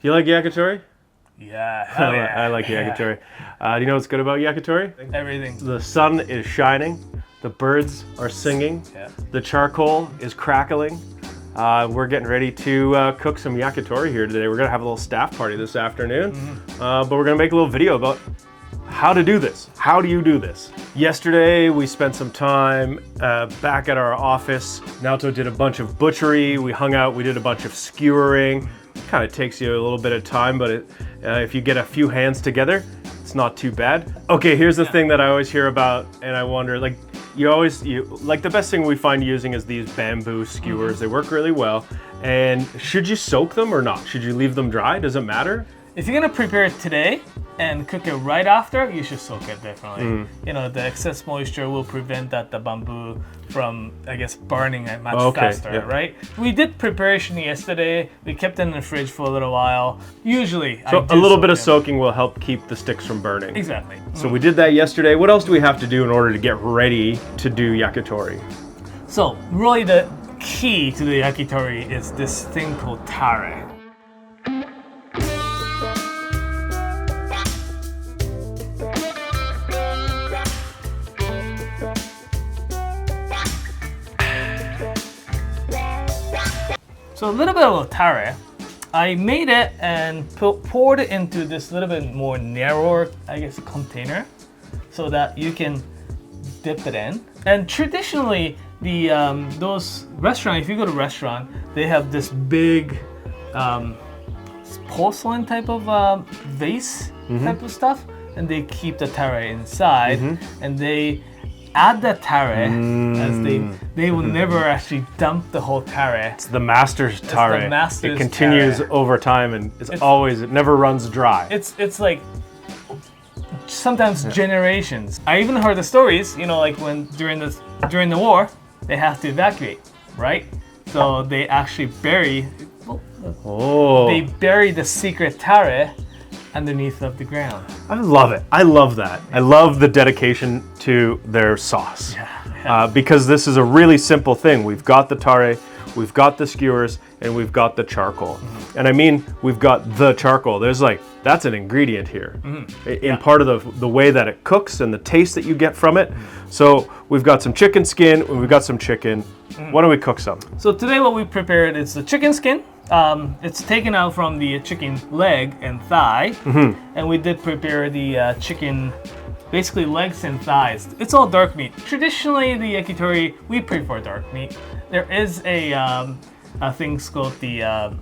You like yakitori? Yeah, hell yeah. I like yakitori. Do you know what's good about yakitori? Everything. The sun is shining, the birds are singing, the charcoal is crackling. We're getting ready to cook some yakitori here today. We're gonna have a little staff party this afternoon, but we're gonna make a little video about how to do this. How do you do this? Yesterday, we spent some time back at our office. Naoto did a bunch of butchery. We hung out, we did a bunch of skewering. Kind of takes you a little bit of time, but if you get a few hands together, it's not too bad. Okay, here's the thing that I always hear about, and I wonder, like, like the best thing we find using is these bamboo skewers. They work really well. And should you soak them or not? Should you leave them dry? Does it matter? If you're gonna prepare it today and cook it right after, you should soak it definitely. You know, the excess moisture will prevent the bamboo from, I guess, burning it much faster, right? We did preparation yesterday. We kept it in the fridge for a little while. Usually, so a little bit of soaking will help keep the sticks from burning. Exactly. So we did that yesterday. What else do we have to do in order to get ready to do yakitori? So really the key to the yakitori is this thing called tare. So a little bit of tare, I made it and poured it into this little bit more narrower, I guess, container, so that you can dip it in. And traditionally, those restaurants, if you go to a restaurant, they have this big porcelain type of vase type of stuff, and they keep the tare inside, and they add the tare as they will never actually dump the whole tare. It's the master's tare. The master's it continues over time, and it never runs dry. It's like sometimes generations. I even heard the stories, you know, like when during the war they have to evacuate, right? So they actually bury the secret tare underneath of the ground. I love it. I love that. I love the dedication to their sauce. Because this is a really simple thing. We've got the tare, we've got the skewers, and we've got the charcoal. And I mean, we've got the charcoal. That's an ingredient here. In part of the way that it cooks and the taste that you get from it. So we've got some chicken skin, and we've got some chicken. Why don't we cook some? So today what we prepared is the chicken skin. It's taken out from the chicken leg and thigh, and we did prepare the chicken, basically legs and thighs. It's all dark meat. Traditionally, the yakitori, we prefer dark meat. There is a thing called the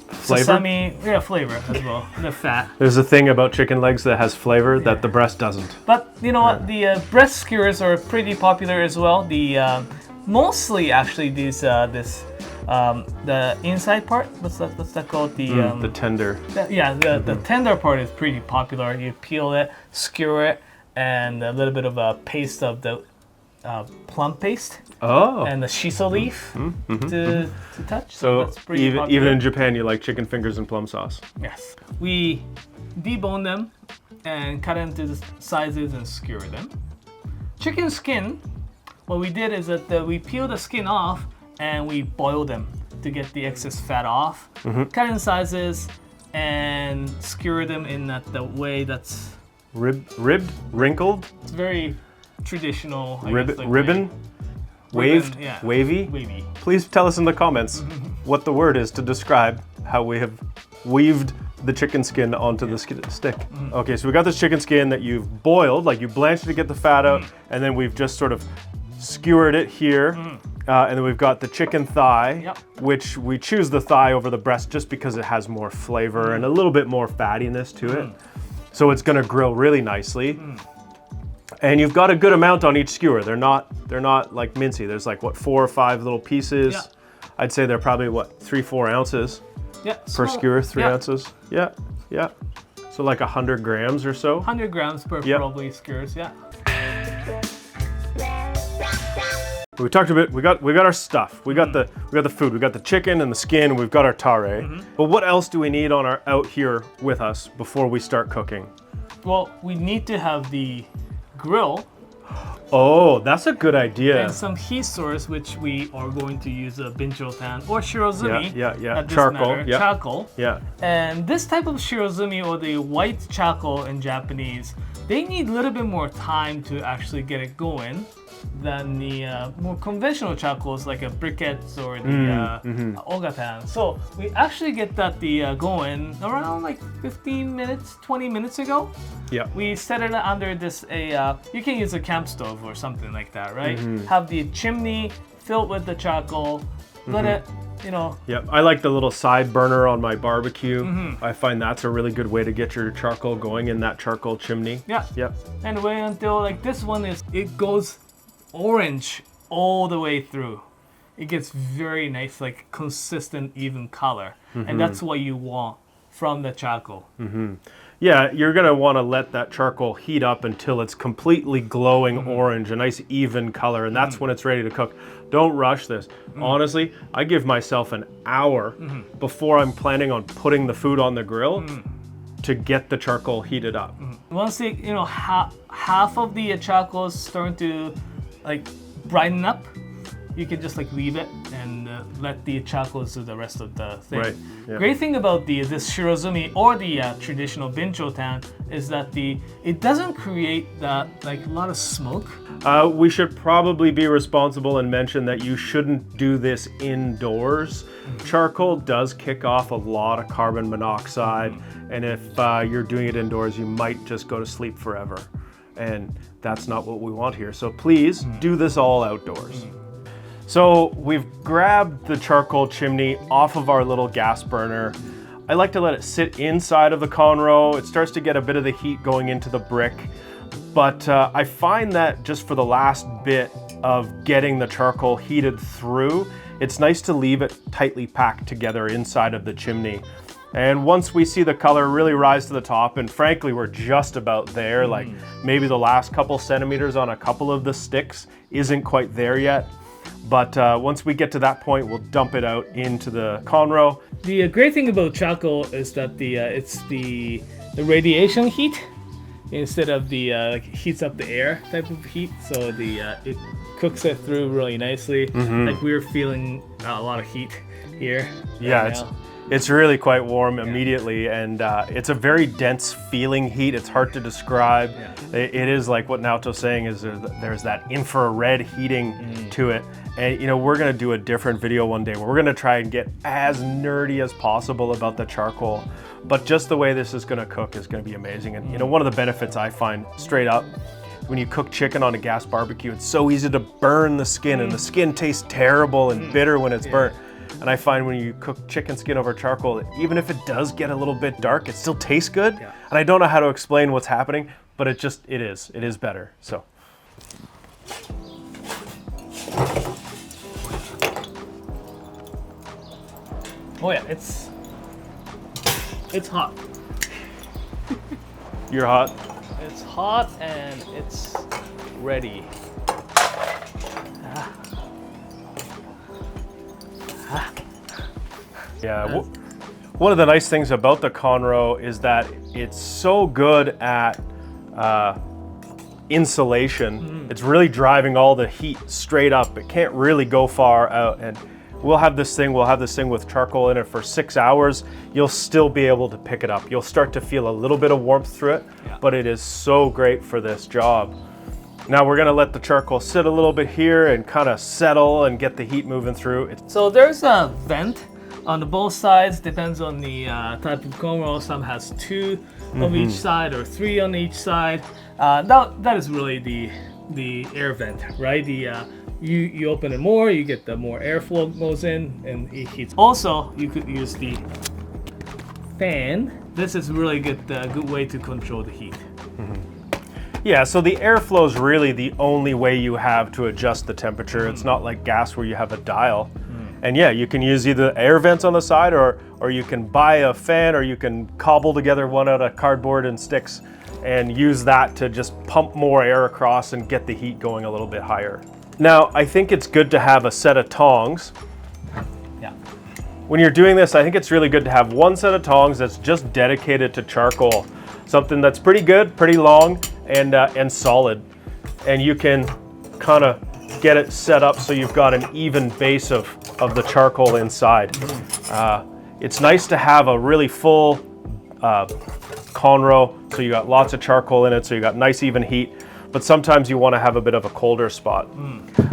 flavor? sesame, flavor as well, the fat. There's a thing about chicken legs that has flavor that the breast doesn't. But you know what, the breast skewers are pretty popular as well. The mostly actually the inside part, what's that called? The tender. The tender part is pretty popular. You peel it, skewer it, and a little bit of a paste of the plum paste. And the shiso leaf to touch. So that's pretty even in Japan, you like chicken fingers and plum sauce. Yes. We debone them and cut into the sizes and skewer them. Chicken skin, what we did is that we peel the skin off and we boil them to get the excess fat off. Cut in sizes and skewer them in the way that's ribbed, wrinkled. It's very traditional. Ribbon, waved, wavy. Please tell us in the comments what the word is to describe how we have weaved the chicken skin onto the stick. Okay, so we got this chicken skin that you've boiled, like you blanched it to get the fat out, and then we've just sort of skewered it here. And then we've got the chicken thigh, which we choose the thigh over the breast just because it has more flavor and a little bit more fattiness to it. So it's gonna grill really nicely. And you've got a good amount on each skewer. They're not like mincy. There's like, what, 4 or 5 little pieces. I'd say they're probably, what, 3-4 ounces per skewer, 3 ounces. Yeah. So like 100 grams or so. 100 grams per probably skewers, We talked a bit. We got our stuff. We got the food. We got the chicken and the skin. And we've got our tare. But what else do we need out here with us before we start cooking? Well, we need to have the grill Oh, that's a good idea. And some heat source, which we are going to use a binchotan or shirozumi. Yeah. Charcoal. Charcoal. Yeah. And this type of shirozumi, or the white charcoal in Japanese, they need a little bit more time to actually get it going than the more conventional charcoals like a briquettes or the ogatan. So we actually get that going around like 15 minutes, 20 minutes ago. Yeah. We set it under this you can use a camp stove or something like that, right? Have the chimney filled with the charcoal, let it, Yep, I like the little side burner on my barbecue. I find that's a really good way to get your charcoal going in that charcoal chimney. Yeah. Yep. And wait until like this one it goes orange all the way through. It gets very nice, like consistent, even color. And that's what you want from the charcoal. Yeah, you're gonna wanna let that charcoal heat up until it's completely glowing orange, a nice even color, and that's when it's ready to cook. Don't rush this. Honestly, I give myself an hour before I'm planning on putting the food on the grill to get the charcoal heated up. Once it, half of the charcoal is starting to like brighten up, you can just like leave it and let the charcoal do the rest of the thing. Right. Yeah. Great thing about this shirozumi or the traditional binchotan is that it doesn't create that like a lot of smoke. We should probably be responsible and mention that you shouldn't do this indoors. Charcoal does kick off a lot of carbon monoxide, and if you're doing it indoors, you might just go to sleep forever. And that's not what we want here. So please do this all outdoors. So we've grabbed the charcoal chimney off of our little gas burner. I like to let it sit inside of the konro. It starts to get a bit of the heat going into the brick. But I find that just for the last bit of getting the charcoal heated through, it's nice to leave it tightly packed together inside of the chimney. And once we see the color really rise to the top, and frankly, we're just about there, like maybe the last couple centimeters on a couple of the sticks isn't quite there yet. But once we get to that point, we'll dump it out into the konro. The great thing about charcoal is that it's the radiation heat instead of the like heats up the air type of heat. So it cooks it through really nicely. Like we're feeling a lot of heat here. Yeah, it's really quite warm immediately, and it's a very dense feeling heat. It's hard to describe. It is like what Naoto's saying is there's that infrared heating to it. And we're gonna do a different video one day where we're gonna try and get as nerdy as possible about the charcoal. But just the way this is gonna cook is gonna be amazing. And one of the benefits I find straight up, when you cook chicken on a gas barbecue, it's so easy to burn the skin, and the skin tastes terrible and bitter when it's burnt. And I find when you cook chicken skin over charcoal, even if it does get a little bit dark, it still tastes good. And I don't know how to explain what's happening, but it is better. So. Oh yeah, it's hot. You're hot? It's hot and it's ready. Yeah, one of the nice things about the konro is that it's so good at insulation. It's really driving all the heat straight up. It can't really go far out, and we'll have this thing with charcoal in it for 6 hours. You'll still be able to pick it up. You'll start to feel a little bit of warmth through it, but it is so great for this job. Now we're gonna let the charcoal sit a little bit here and kind of settle and get the heat moving through. So there's a vent on both sides, depends on the type of konro. Some has 2 of each side or 3 on each side. That is really the air vent, right? You open it more, you get the more airflow goes in and it heats. Also, you could use the fan. This is really good way to control the heat. Yeah, so the airflow is really the only way you have to adjust the temperature. It's not like gas where you have a dial. And yeah, you can use either air vents on the side or you can buy a fan, or you can cobble together one out of cardboard and sticks and use that to just pump more air across and get the heat going a little bit higher. Now, I think it's good to have a set of tongs. Yeah. When you're doing this, I think it's really good to have one set of tongs that's just dedicated to charcoal. Something that's pretty good, pretty long, and solid. and you can kind of get it set up so you've got an even base of the charcoal inside. It's nice to have a really full konro, so you got lots of charcoal in it, so you got nice even heat, but sometimes you want to have a bit of a colder spot.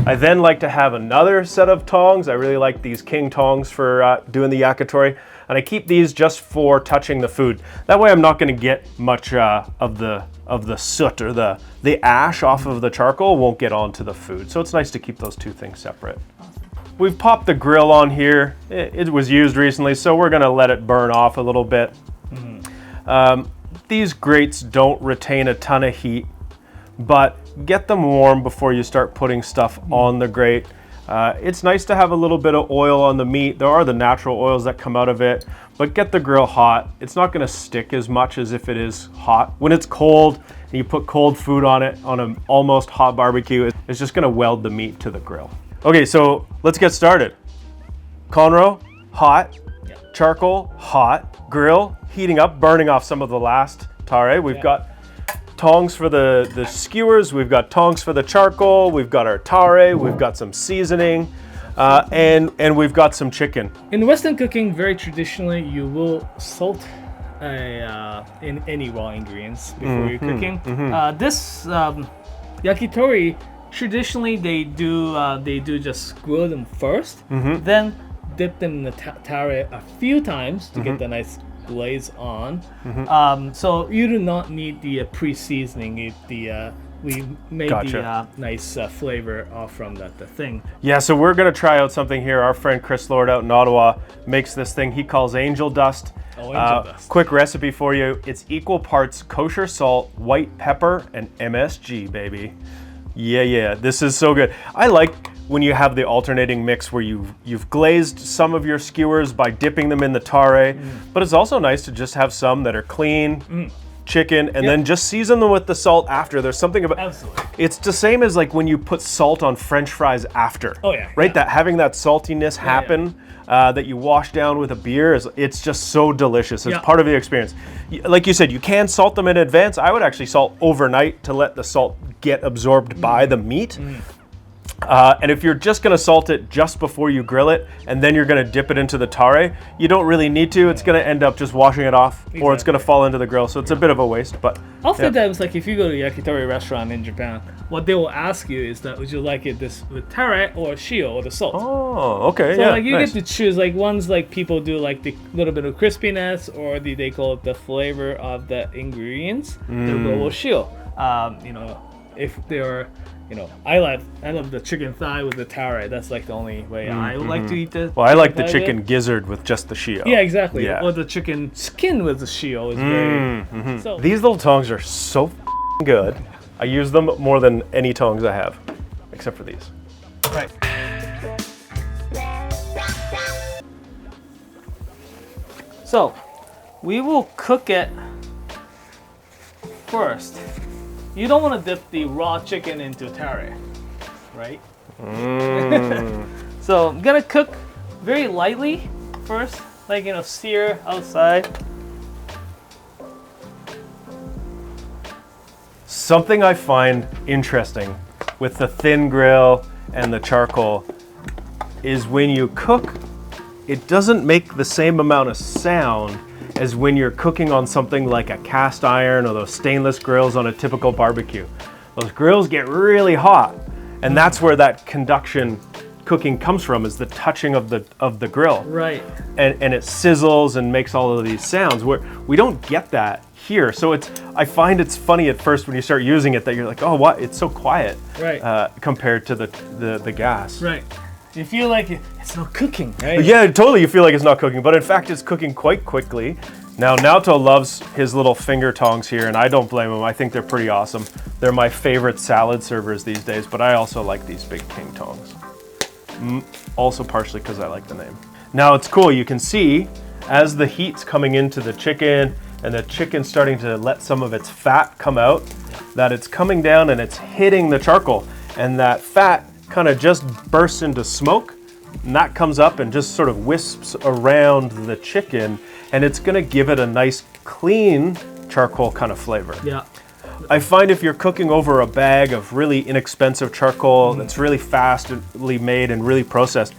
I then like to have another set of tongs. I really like these king tongs for doing the yakitori, and I keep these just for touching the food. That way I'm not going to get much of the soot or the ash off of the charcoal won't get onto the food. So it's nice to keep those two things separate. We've popped the grill on here. It was used recently, so we're gonna let it burn off a little bit. These grates don't retain a ton of heat, but get them warm before you start putting stuff on the grate. It's nice to have a little bit of oil on the meat. There are the natural oils that come out of it, but get the grill hot. It's not gonna stick as much as if it is hot. When it's cold and you put cold food on it, on an almost hot barbecue, it's just gonna weld the meat to the grill. Okay, so let's get started. Konro, hot. Charcoal, hot. Grill, heating up, burning off some of the last tare. We've got tongs for the skewers, we've got tongs for the charcoal, we've got our tare, we've got some seasoning, and we've got some chicken. In Western cooking, very traditionally, you will salt in any raw ingredients before you're cooking. This yakitori, traditionally they do just grill them first, then dip them in the tare a few times to get the nice glaze on. So you do not need the pre-seasoning. We made the nice flavor off from the thing. Yeah, so we're gonna try out something here. Our friend Chris Lord out in Ottawa makes this thing he calls angel dust. Oh, angel dust. Quick recipe for you. It's equal parts kosher salt, white pepper, and MSG, baby. Yeah, this is so good. I like when you have the alternating mix where you've glazed some of your skewers by dipping them in the tare, but it's also nice to just have some that are clean, chicken, and then just season them with the salt after. There's something about it's the same as like when you put salt on French fries after. Oh yeah, right. That having that saltiness happen that you wash down with a beer it's just so delicious. It's part of the experience. Like you said, you can salt them in advance. I would actually salt overnight to let the salt get absorbed by the meat. And if you're just gonna salt it just before you grill it, and then you're gonna dip it into the tare, you don't really need to. It's gonna end up just washing it off, or it's gonna fall into the grill. So it's a bit of a waste, but. Oftentimes, like if you go to a yakitori restaurant in Japan, what they will ask you is that would you like it this with tare or shio or the salt? Oh, okay, so like you get to choose. Like ones like people do like the little bit of crispiness, or they call it the flavor of the ingredients. They'll go with shio. If they're I love the chicken thigh with the tare. That's like the only way I would like to eat it. Well, I like the chicken gizzard with just the shio. Yeah, exactly. Yeah. Or the chicken skin with the shio is very. So these little tongs are so good. I use them more than any tongs I have, except for these. Right. So we will cook it first. You don't want to dip the raw chicken into tare, right? So I'm gonna cook very lightly first, like sear outside. Something I find interesting with the thin grill and the charcoal is when you cook, it doesn't make the same amount of sound as when you're cooking on something like a cast iron or those stainless grills on a typical barbecue. Those grills get really hot, and that's where that conduction cooking comes from, is the touching of the grill. Right. And it sizzles and makes all of these sounds. We don't get that here. So I find it's funny at first when you start using it that you're like, oh, what? It's so quiet. Right. Compared to the gas. Right. You feel like it's not cooking, right? Yeah, totally. You feel like it's not cooking, but in fact, it's cooking quite quickly. Now, Naoto loves his little finger tongs here, and I don't blame him. I think they're pretty awesome. They're my favorite salad servers these days, but I also like these big king tongs. Also partially because I like the name. Now, it's cool. You can see as the heat's coming into the chicken and the chicken's starting to let some of its fat come out, that it's coming down and it's hitting the charcoal, and that fat kind of just bursts into smoke, and that comes up and just sort of wisps around the chicken, and it's gonna give it a nice clean charcoal kind of flavor. Yeah. I find if you're cooking over a bag of really inexpensive charcoal that's really fastly made and really processed,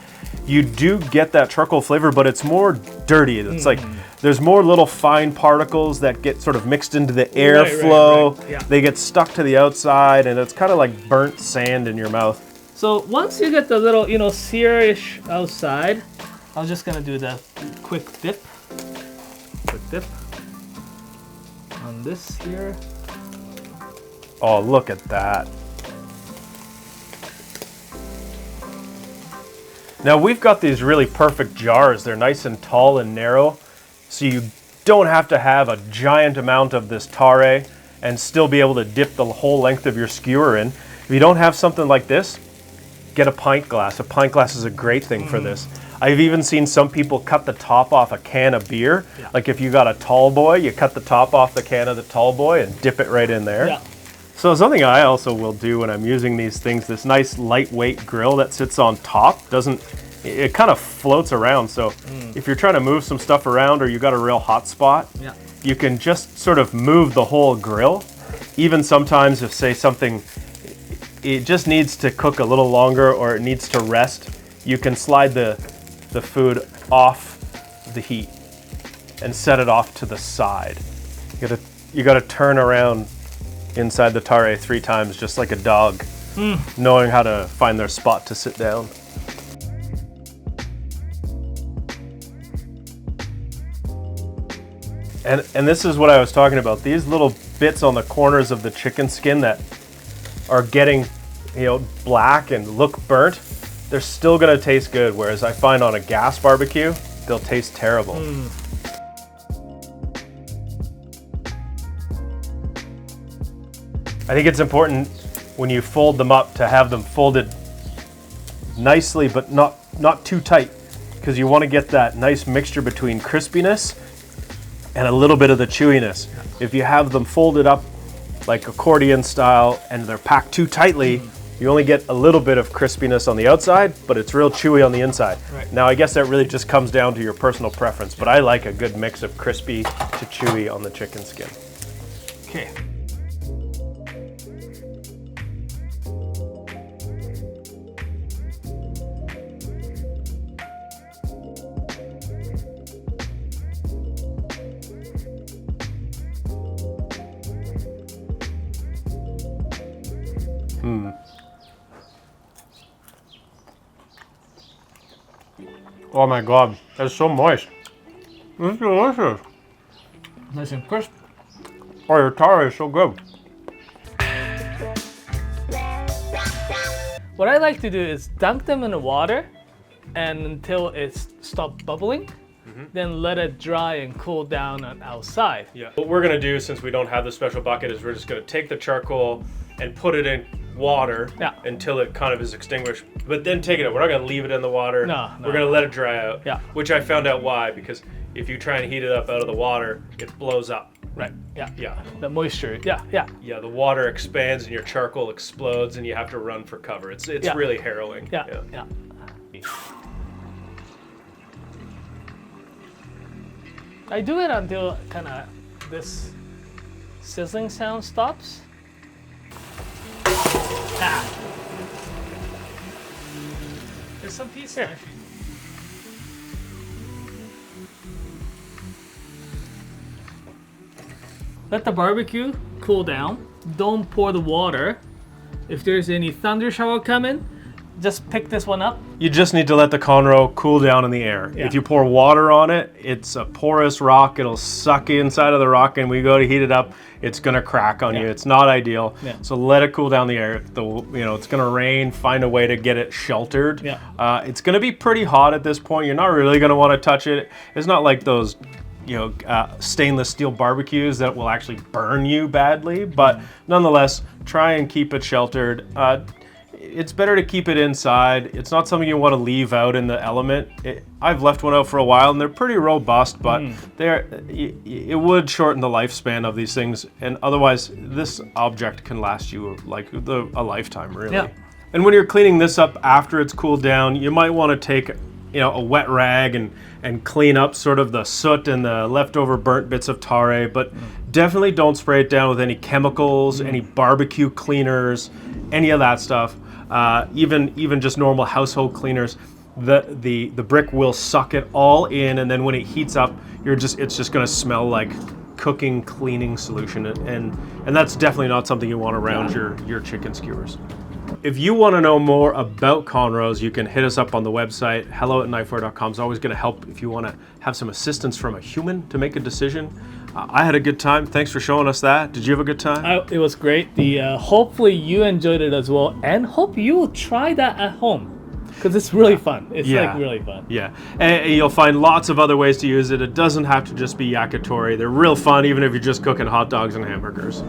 you do get that charcoal flavor, but it's more dirty. It's like there's more little fine particles that get sort of mixed into the airflow. Right. Yeah. They get stuck to the outside, and it's kind of like burnt sand in your mouth. So once you get the little, you know, sear-ish outside, I'm just gonna do the quick dip on this here. Oh, look at that. Now we've got these really perfect jars. They're nice and tall and narrow, so you don't have to have a giant amount of this tare and still be able to dip the whole length of your skewer in. If you don't have something like this, get a pint glass. A pint glass is a great thing for this. I've even seen some people cut the top off a can of beer. Yeah. Like if you got a tall boy, you cut the top off the can of the tall boy and dip it right in there. Yeah. So something I also will do when I'm using these things, this nice lightweight grill that sits on top, it kind of floats around. So if you're trying to move some stuff around or you got a real hot spot, you can just sort of move the whole grill. Even sometimes if say something, it just needs to cook a little longer or it needs to rest, you can slide the food off the heat and set it off to the side. You gotta turn around inside the tare 3 times, just like a dog, knowing how to find their spot to sit down. And this is what I was talking about. These little bits on the corners of the chicken skin that are getting, black and look burnt, they're still gonna taste good. Whereas I find on a gas barbecue, they'll taste terrible. I think it's important when you fold them up to have them folded nicely, but not too tight, because you want to get that nice mixture between crispiness and a little bit of the chewiness. If you have them folded up like accordion style and they're packed too tightly, you only get a little bit of crispiness on the outside, but it's real chewy on the inside. Right. Now, I guess that really just comes down to your personal preference, but I like a good mix of crispy to chewy on the chicken skin. Okay. Oh my God, that's so moist. It's delicious. Nice and crisp. Oh, your tare is so good. What I like to do is dunk them in the water and until it stops bubbling, then let it dry and cool down on outside. Yeah. What we're gonna do, since we don't have the special bucket, is we're just gonna take the charcoal and put it in water until it kind of is extinguished, but then take it out. We're not gonna leave it in the water. No. We're gonna let it dry out. Yeah. Which I found out why, because if you try and heat it up out of the water, it blows up. Right. Yeah. Yeah. The moisture. Yeah. Yeah, the water expands and your charcoal explodes and you have to run for cover. It's really harrowing. Yeah. I do it until kind of this sizzling sound stops. There's some piece here. Let the barbecue cool down. Don't pour the water. If there's any thunder shower coming, just pick this one up. You just need to let the konro cool down in the air. Yeah. If you pour water on it, it's a porous rock. It'll suck inside of the rock, and we go to heat it up, it's gonna crack on you. It's not ideal. Yeah. So let it cool down the air. It's gonna rain. Find a way to get it sheltered. Yeah. It's gonna be pretty hot at this point. You're not really gonna want to touch it. It's not like those stainless steel barbecues that will actually burn you badly, but nonetheless, try and keep it sheltered. It's better to keep it inside. It's not something you want to leave out in the element. I've left one out for a while and they're pretty robust, but it would shorten the lifespan of these things, and otherwise this object can last you like a lifetime, really. Yeah. And when you're cleaning this up after it's cooled down, you might want to take a wet rag and clean up sort of the soot and the leftover burnt bits of tare, but definitely don't spray it down with any chemicals, any barbecue cleaners, any of that stuff. Even just normal household cleaners. The brick will suck it all in, and then when it heats up, it's just going to smell like cooking cleaning solution, and that's definitely not something you want around your chicken skewers. If you want to know more about konros, you can hit us up on the website. hello@knifewear.com is always going to help if you want to have some assistance from a human to make a decision. I had a good time. Thanks for showing us that. Did you have a good time? It was great. Hopefully you enjoyed it as well, and hope you will try that at home. Because it's really fun. It's like really fun. Yeah. And you'll find lots of other ways to use it. It doesn't have to just be yakitori. They're real fun even if you're just cooking hot dogs and hamburgers.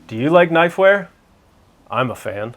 Do you like Knifewear? I'm a fan.